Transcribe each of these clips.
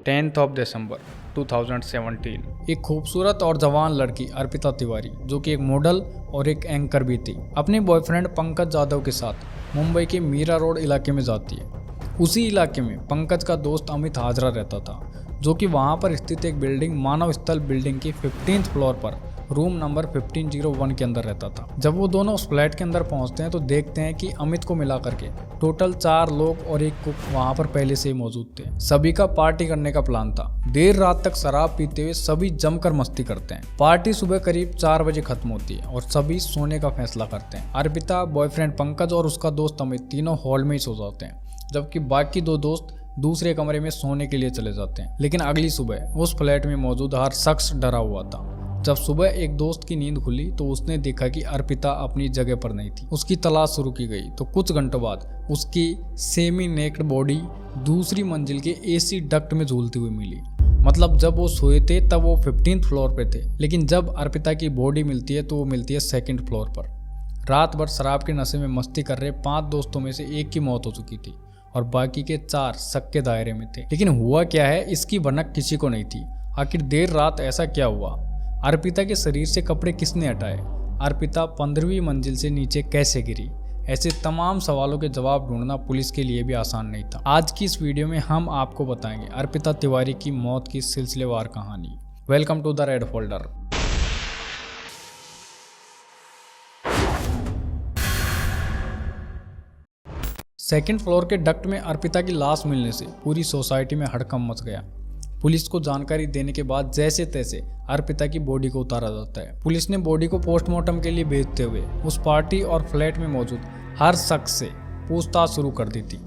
10 दिसंबर 2017 एक खूबसूरत और जवान लड़की अर्पिता तिवारी, जो कि एक मॉडल और एक एंकर भी थी, अपने बॉयफ्रेंड पंकज जाधव के साथ मुंबई के मीरा रोड इलाके में जाती है। उसी इलाके में पंकज का दोस्त अमित हाजरा रहता था, जो कि वहां पर स्थित एक बिल्डिंग मानव स्थल बिल्डिंग की 15th फ्लोर पर रूम नंबर 1501 के अंदर रहता था। जब वो दोनों उस फ्लैट के अंदर पहुंचते हैं तो देखते हैं कि अमित को मिला करके टोटल 4 लोग और एक कुक वहां पर पहले से ही मौजूद थे। सभी का पार्टी करने का प्लान था। देर रात तक शराब पीते हुए सभी जमकर मस्ती करते हैं। पार्टी सुबह करीब 4 बजे खत्म होती है और सभी सोने का फैसला करते हैं। अर्पिता, बॉयफ्रेंड पंकज और उसका दोस्त अमित तीनों हॉल में ही सो जाते हैं, जबकि बाकी 2 दोस्त दूसरे कमरे में सोने के लिए चले जाते हैं। लेकिन अगली सुबह उस फ्लैट में मौजूद हर शख्स डरा हुआ था। जब सुबह एक दोस्त की नींद खुली तो उसने देखा कि अर्पिता अपनी जगह पर नहीं थी। उसकी तलाश शुरू की गई तो कुछ घंटों बाद उसकी सेमी नेक्ड बॉडी दूसरी मंजिल के एसी डक्ट में झूलती हुई मिली। मतलब जब वो सोए थे तब वो 15th फ्लोर पे थे, लेकिन जब अर्पिता की बॉडी मिलती है तो वो मिलती है 2nd फ्लोर पर। रात भर शराब के नशे में मस्ती कर रहे 5 दोस्तों में से एक की मौत हो चुकी थी और बाकी के 4 शक के दायरे में थे। लेकिन हुआ क्या है, इसकी भनक किसी को नहीं थी। आखिर देर रात ऐसा क्या हुआ? अर्पिता के शरीर से कपड़े किसने हटाए? अर्पिता 15वीं मंजिल से नीचे कैसे गिरी? ऐसे तमाम सवालों के जवाब ढूंढना पुलिस के लिए भी आसान नहीं था। आज की इस वीडियो में हम आपको बताएंगे अर्पिता तिवारी की मौत की सिलसिलेवार कहानी। Welcome to the red folder. Second floor के डक्ट में अर्पिता की लाश मिलने से पूरी सोसाइटी में हड़कंप मच गया। पुलिस को जानकारी देने के बाद जैसे तैसे अर्पिता की बॉडी को उतारा जाता है। पुलिस ने बॉडी को पोस्टमार्टम के लिए भेजते हुए उस पार्टी और फ्लैट में मौजूद हर शख्स से पूछताछ शुरू कर दी थी।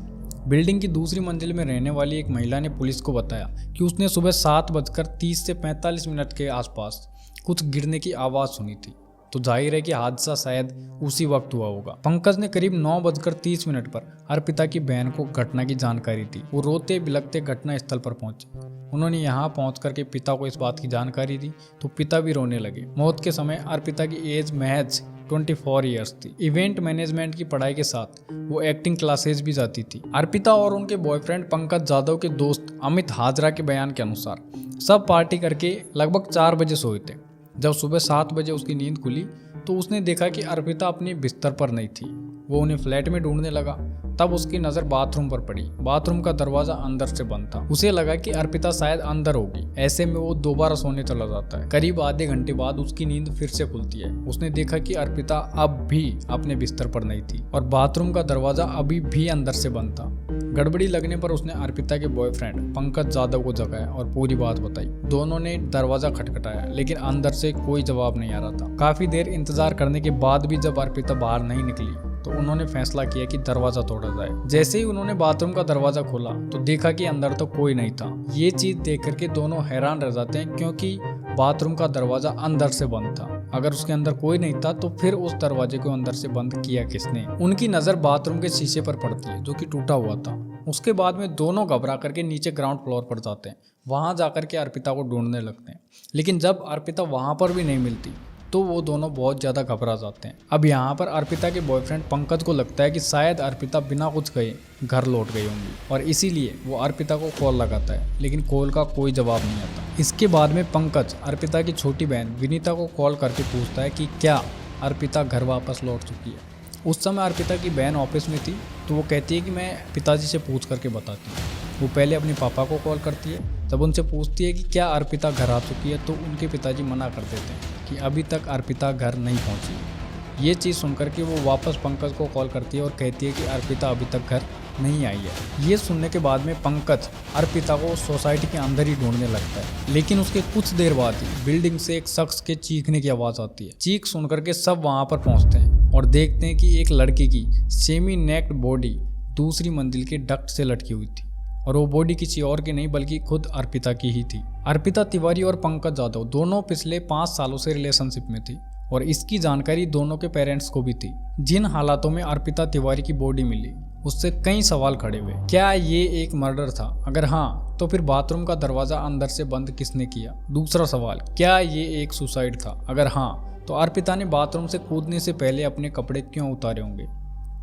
बिल्डिंग की दूसरी मंजिल में रहने वाली एक महिला ने पुलिस को बताया कि उसने सुबह 7:30 से 45 मिनट के आसपास कुछ गिरने की आवाज़ सुनी थी। तो जाहिर है कि हादसा शायद उसी वक्त हुआ होगा। पंकज ने करीब 9:30 पर अर्पिता की बहन को घटना की जानकारी दी। वो रोते बिलखते घटना स्थल पर पहुंचे। उन्होंने यहाँ पहुंच करके पिता को इस बात की जानकारी दी तो पिता भी रोने लगे। मौत के समय अर्पिता की एज महज 24 ईयर्स थी। इवेंट मैनेजमेंट की पढ़ाई के साथ वो एक्टिंग क्लासेस भी जाती थी। अर्पिता और उनके बॉयफ्रेंड पंकज जाधव के दोस्त अमित हाजरा के बयान के अनुसार सब पार्टी करके लगभग 4 बजे सोए थे। जब सुबह 7 बजे उसकी नींद खुली तो उसने देखा कि अर्पिता अपने बिस्तर पर नहीं थी। वो उन्हें फ्लैट में ढूंढने लगा। तब उसकी नज़र बाथरूम पर पड़ी। बाथरूम का दरवाजा अंदर से बंद था। उसे लगा कि अर्पिता शायद अंदर होगी। ऐसे में वो दोबारा सोने चला जाता है। करीब आधे घंटे बाद उसकी नींद फिर से खुलती है। उसने देखा कि अर्पिता अब भी अपने बिस्तर पर नहीं थी और बाथरूम का दरवाजा अभी भी अंदर से बंद था। गड़बड़ी लगने पर उसने अर्पिता के बॉयफ्रेंड पंकज जाधव को जगाया और पूरी बात बताई। दोनों ने दरवाजा खटखटाया, लेकिन अंदर से कोई जवाब नहीं आ रहा था। काफी देर इंतजार करने के बाद भी जब अर्पिता बाहर नहीं निकली तो उन्होंने फैसला किया कि दरवाजा तोड़ा जाए। जैसे ही उन्होंने बाथरूम का दरवाजा खोला तो देखा कि अंदर तो कोई नहीं था। ये चीज देख करके दोनों हैरान रह जाते हैं, क्योंकि बाथरूम का दरवाजा अंदर से बंद था। अगर उसके अंदर कोई नहीं था तो फिर उस दरवाजे को अंदर से बंद किया किसने? उनकी नजर बाथरूम के शीशे पर पड़ती है, जो कि टूटा हुआ था। उसके बाद में दोनों घबरा करके नीचे ग्राउंड फ्लोर पर जाते हैं। वहां जाकर के अर्पिता को ढूंढने लगते हैं, लेकिन जब अर्पिता वहां पर भी नहीं मिलती तो वो दोनों बहुत ज़्यादा घबरा जाते हैं। अब यहाँ पर अर्पिता के बॉयफ्रेंड पंकज को लगता है कि शायद अर्पिता बिना कुछ कहे घर लौट गई होंगी और इसीलिए वो अर्पिता को कॉल लगाता है, लेकिन कॉल का कोई जवाब नहीं आता। इसके बाद में पंकज अर्पिता की छोटी बहन विनीता को कॉल करके पूछता है कि क्या अर्पिता घर वापस लौट चुकी है। उस समय अर्पिता की बहन ऑफिस में थी तो वो कहती है कि मैं पिताजी से पूछ करके बताती हूँ। वो पहले अपने पापा को कॉल करती है। जब उनसे पूछती है कि क्या अर्पिता घर आ चुकी है तो उनके पिताजी मना कर देते हैं कि अभी तक अर्पिता घर नहीं पहुंची। ये चीज़ सुनकर के वो वापस पंकज को कॉल करती है और कहती है कि अर्पिता अभी तक घर नहीं आई है। ये सुनने के बाद में पंकज अर्पिता को सोसाइटी के अंदर ही ढूंढने लगता है, लेकिन उसके कुछ देर बाद ही बिल्डिंग से एक शख्स के चीखने की आवाज़ आती है। चीख सुनकर के सब वहाँ पर पहुँचते हैं और देखते हैं कि एक लड़की की सेमी नेक्ड बॉडी दूसरी मंजिल के डक्ट से लटकी हुई थी और वो बॉडी किसी और की नहीं बल्कि खुद अर्पिता की ही थी। अर्पिता तिवारी और पंकज जाधव दोनों पिछले 5 सालों से रिलेशनशिप में थी और इसकी जानकारी दोनों के पेरेंट्स को भी थी। जिन हालातों में अर्पिता तिवारी की बॉडी मिली उससे कई सवाल खड़े हुए। क्या ये एक मर्डर था? अगर हाँ तो फिर बाथरूम का दरवाजा अंदर से बंद किसने किया? दूसरा सवाल, क्या ये एक सुसाइड था? अगर हाँ तो अर्पिता ने बाथरूम से कूदने से पहले अपने कपड़े क्यों उतारे होंगे?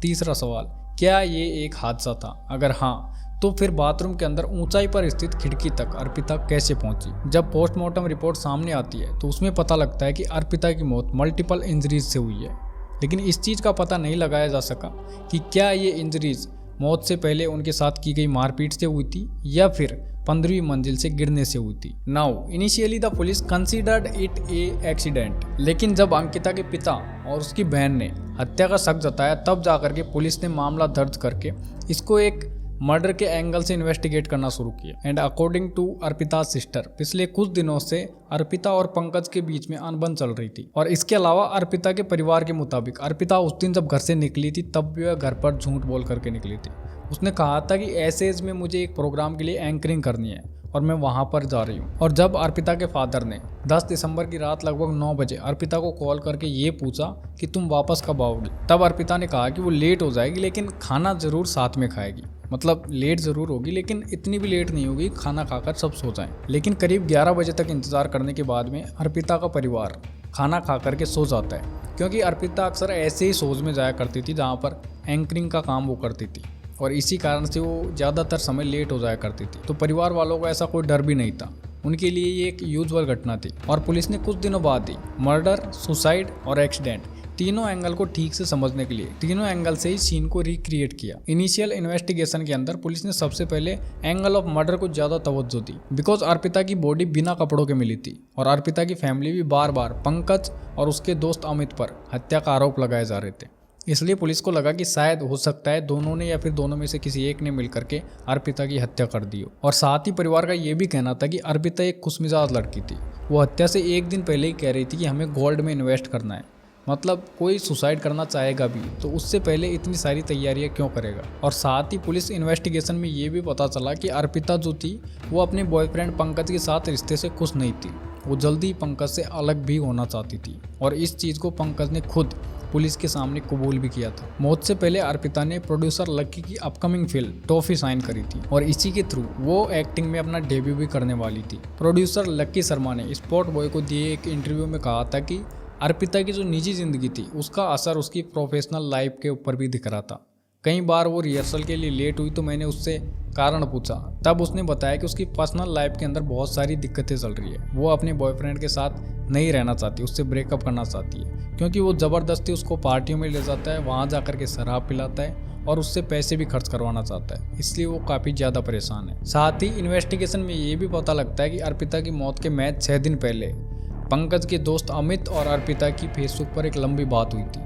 तीसरा सवाल, क्या ये एक हादसा था? अगर हाँ तो फिर बाथरूम के अंदर ऊंचाई पर स्थित खिड़की तक अर्पिता कैसे पहुंची। जब पोस्टमार्टम रिपोर्ट सामने आती है तो उसमें पता लगता है कि अर्पिता की मौत मल्टीपल इंजरीज से हुई है, लेकिन इस चीज़ का पता नहीं लगाया जा सका कि क्या ये इंजरीज मौत से पहले उनके साथ की गई मारपीट से हुई थी या फिर 15वीं मंजिल से गिरने से हुई थी। Now initially the police considered it A accident, लेकिन जब अंकिता के पिता और उसकी बहन ने हत्या का शक जताया तब जाकर के पुलिस ने मामला दर्ज करके इसको एक मर्डर के एंगल से इन्वेस्टिगेट करना शुरू किया। And according to Arpita sister, पिछले कुछ दिनों से अर्पिता और पंकज के बीच में अनबन चल रही थी। और इसके अलावा अर्पिता के परिवार के मुताबिक अर्पिता उस दिन जब घर से निकली थी तब भी वह घर पर झूठ बोल करके निकली थी। उसने कहा था कि ऐसे एज में मुझे एक प्रोग्राम के लिए एंकरिंग करनी है और मैं वहां पर जा रही हूँ। और जब अर्पिता के फादर ने 10 दिसंबर की रात लगभग 9 बजे अर्पिता को कॉल करके ये पूछा कि तुम वापस कब आओगी, तब अर्पिता ने कहा कि वो लेट हो जाएगी लेकिन खाना जरूर साथ में खाएगी। मतलब लेट ज़रूर होगी लेकिन इतनी भी लेट नहीं होगी, खाना खाकर सब सो जाएं। लेकिन करीब 11 बजे तक इंतज़ार करने के बाद में अर्पिता का परिवार खाना खा करके सो जाता है, क्योंकि अर्पिता अक्सर ऐसे ही शोज़ में जाया करती थी जहाँ पर एंकरिंग का काम वो करती थी और इसी कारण से वो ज़्यादातर समय लेट हो जाया करती थी। तो परिवार वालों को ऐसा कोई डर भी नहीं था, उनके लिए ये एक यूजुअल घटना थी। और पुलिस ने कुछ दिनों बाद ही मर्डर, सुसाइड और एक्सीडेंट तीनों एंगल को ठीक से समझने के लिए तीनों एंगल से ही सीन को रिक्रिएट किया। इनिशियल इन्वेस्टिगेशन के अंदर पुलिस ने सबसे पहले एंगल ऑफ मर्डर को ज्यादा तवज्जो दी, बिकॉज अर्पिता की बॉडी बिना कपड़ों के मिली थी और अर्पिता की फैमिली भी बार बार पंकज और उसके दोस्त अमित पर हत्या का आरोप लगाए जा रहे थे। इसलिए पुलिस को लगा कि शायद हो सकता है दोनों ने या फिर दोनों में से किसी एक ने मिलकर के अर्पिता की हत्या कर दी हो। और साथ ही परिवार का ये भी कहना था कि अर्पिता एक खुशमिजाज लड़की थी, वो हत्या से एक दिन पहले ही कह रही थी कि हमें गोल्ड में इन्वेस्ट करना है। मतलब कोई सुसाइड करना चाहेगा भी तो उससे पहले इतनी सारी तैयारियां क्यों करेगा। और साथ ही पुलिस इन्वेस्टिगेशन में ये भी पता चला कि अर्पिता जो थी वो अपने बॉयफ्रेंड पंकज के साथ रिश्ते से खुश नहीं थी, वो जल्दी ही पंकज से अलग भी होना चाहती थी। और इस चीज़ को पंकज ने खुद पुलिस के सामने कबूल भी किया था। मौत से पहले अर्पिता ने प्रोड्यूसर लक्की की अपकमिंग फिल्म टॉफी साइन करी थी और इसी के थ्रू वो एक्टिंग में अपना डेब्यू भी करने वाली थी। प्रोड्यूसर लक्की शर्मा ने स्पॉट बॉय को दिए एक इंटरव्यू में कहा था कि अर्पिता की जो निजी जिंदगी थी उसका असर उसकी प्रोफेशनल लाइफ के ऊपर भी दिख रहा था। कई बार वो रिहर्सल के लिए लेट हुई तो मैंने उससे कारण पूछा, तब उसने बताया कि उसकी पर्सनल लाइफ के अंदर बहुत सारी दिक्कतें चल रही है। वो अपने बॉयफ्रेंड के साथ नहीं रहना चाहती, उससे ब्रेकअप करना चाहती है, क्योंकि वो ज़बरदस्ती उसको पार्टियों में ले जाता है, वहाँ जा के शराब पिलाता है और उससे पैसे भी खर्च करवाना चाहता है, इसलिए वो काफ़ी ज़्यादा परेशान है। साथ ही इन्वेस्टिगेशन में ये भी पता लगता है कि अर्पिता की मौत के मैच 6 दिन पहले पंकज के दोस्त अमित और अर्पिता की फेसबुक पर एक लंबी बात हुई थी।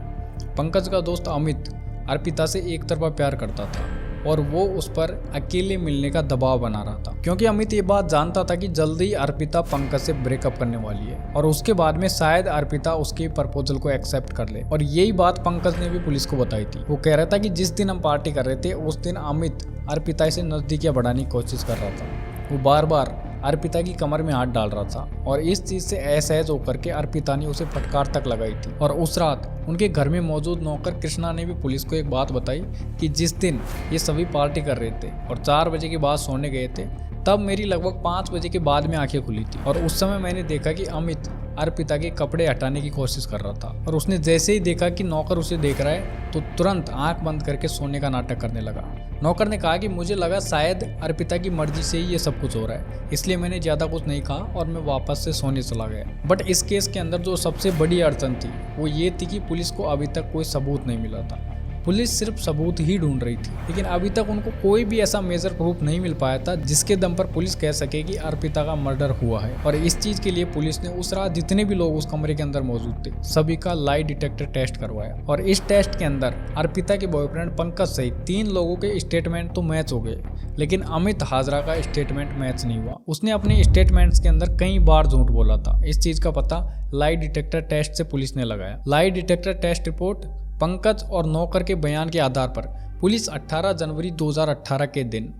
पंकज का दोस्त अमित अर्पिता से एक तरफा प्यार करता था और वो उस पर अकेले मिलने का दबाव बना रहा था, क्योंकि अमित ये बात जानता था कि जल्दी अर्पिता पंकज से ब्रेकअप करने वाली है और उसके बाद में शायद अर्पिता उसके प्रपोजल को एक्सेप्ट कर ले। और यही बात पंकज ने भी पुलिस को बताई थी। वो कह रहा था कि जिस दिन हम पार्टी कर रहे थे उस दिन अमित अर्पिता से नज़दीकियां बढ़ाने की कोशिश कर रहा था। वो बार बार अर्पिता की कमर में हाथ डाल रहा था और इस चीज़ से असहज होकर के अर्पिता ने उसे फटकार तक लगाई थी। और उस रात उनके घर में मौजूद नौकर कृष्णा ने भी पुलिस को एक बात बताई कि जिस दिन ये सभी पार्टी कर रहे थे और 4 बजे के बाद सोने गए थे, तब मेरी लगभग 5 बजे के बाद में आंखें खुली थी और उस समय मैंने देखा कि अमित अर्पिता के कपड़े हटाने की कोशिश कर रहा था और उसने जैसे ही देखा कि नौकर उसे देख रहा है तो तुरंत आंख बंद करके सोने का नाटक करने लगा। नौकर ने कहा कि मुझे लगा शायद अर्पिता की मर्जी से ही ये सब कुछ हो रहा है, इसलिए मैंने ज़्यादा कुछ नहीं कहा और मैं वापस से सोने चला गया। बट इस केस के अंदर जो सबसे बड़ी अड़चन थी वो ये थी कि पुलिस को अभी तक कोई सबूत नहीं मिला था। पुलिस सिर्फ सबूत ही ढूंढ रही थी, लेकिन अभी तक उनको कोई भी ऐसा मेजर प्रूफ नहीं मिल पाया था जिसके दम पर पुलिस कह सके कि अर्पिता का मर्डर हुआ है। और इस चीज के लिए पुलिस ने उस रात जितने भी लोग उस कमरे के अंदर मौजूद थे सभी का लाई डिटेक्टर टेस्ट करवाया और इस टेस्ट के अंदर अर्पिता के बॉयफ्रेंड पंकज सहित 3 लोगों के स्टेटमेंट तो मैच हो गए, लेकिन अमित हाजरा का स्टेटमेंट मैच नहीं हुआ। उसने अपने स्टेटमेंट्स के अंदर कई बार झूठ बोला था। इस चीज का पता लाई डिटेक्टर टेस्ट से पुलिस ने लगाया। Lie detector test report Pankaj और नौकर के बयान के आधार पर पुलिस 18 जनवरी 2018 के दिन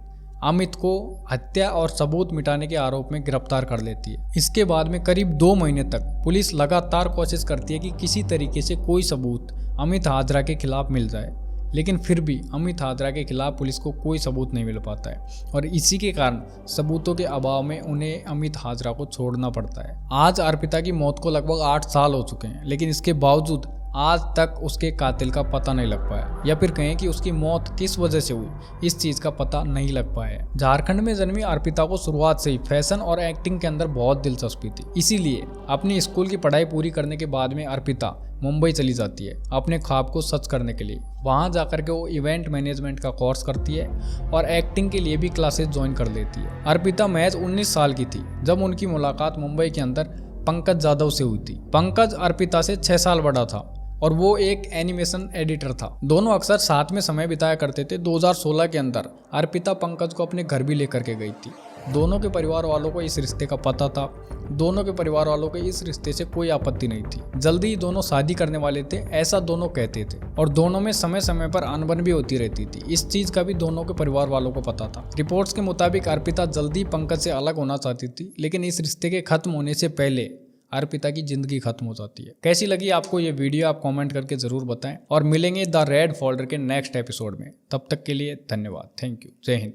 अमित को हत्या और सबूत मिटाने के आरोप में गिरफ्तार कर लेती है। इसके बाद में करीब 2 महीने तक पुलिस लगातार कोशिश करती है कि किसी तरीके से कोई सबूत अमित हाजरा के खिलाफ मिल जाए, लेकिन फिर भी अमित हाजरा के खिलाफ पुलिस को कोई सबूत नहीं मिल पाता है और इसी के कारण सबूतों के अभाव में उन्हें अमित हाजरा को छोड़ना पड़ता है। आज अर्पिता की मौत को लगभग 8 साल हो चुके हैं, लेकिन इसके बावजूद आज तक उसके कातिल का पता नहीं लग पाया, या फिर कहें कि उसकी मौत किस वजह से हुई, इस चीज का पता नहीं लग पाया। झारखंड में जन्मी अर्पिता को शुरुआत से ही फैशन और एक्टिंग के अंदर बहुत दिलचस्पी थी। इसीलिए अपनी स्कूल की पढ़ाई पूरी करने के बाद में अर्पिता मुंबई चली जाती है अपने ख्वाब को सच करने के लिए। वहां जाकर के वो इवेंट मैनेजमेंट का कोर्स करती है और एक्टिंग के लिए भी क्लासेस ज्वाइन कर लेती है। अर्पिता महज 19 साल की थी जब उनकी मुलाकात मुंबई के अंदर पंकज जाधव से हुई थी। पंकज अर्पिता से 6 साल बड़ा था और वो एक एनिमेशन एडिटर था। दोनों अक्सर साथ में समय बिताया करते थे। 2016 के अंदर अर्पिता पंकज को अपने घर भी लेकर के गई थी। दोनों के परिवार वालों को इस रिश्ते का पता था। दोनों के परिवार वालों को इस रिश्ते से कोई आपत्ति नहीं थी। जल्दी ही दोनों शादी करने वाले थे, ऐसा दोनों कहते थे, और दोनों में समय समय पर अनबन भी होती रहती थी। इस चीज का भी दोनों के परिवार वालों को पता था। रिपोर्ट्स के मुताबिक अर्पिता जल्दी पंकज से अलग होना चाहती थी, लेकिन इस रिश्ते के खत्म होने से पहले अर्पिता की जिंदगी खत्म हो जाती है। कैसी लगी आपको ये वीडियो, आप कमेंट करके जरूर बताएं, और मिलेंगे द रेड फोल्डर के नेक्स्ट एपिसोड में। तब तक के लिए धन्यवाद। Thank you. जय हिंद।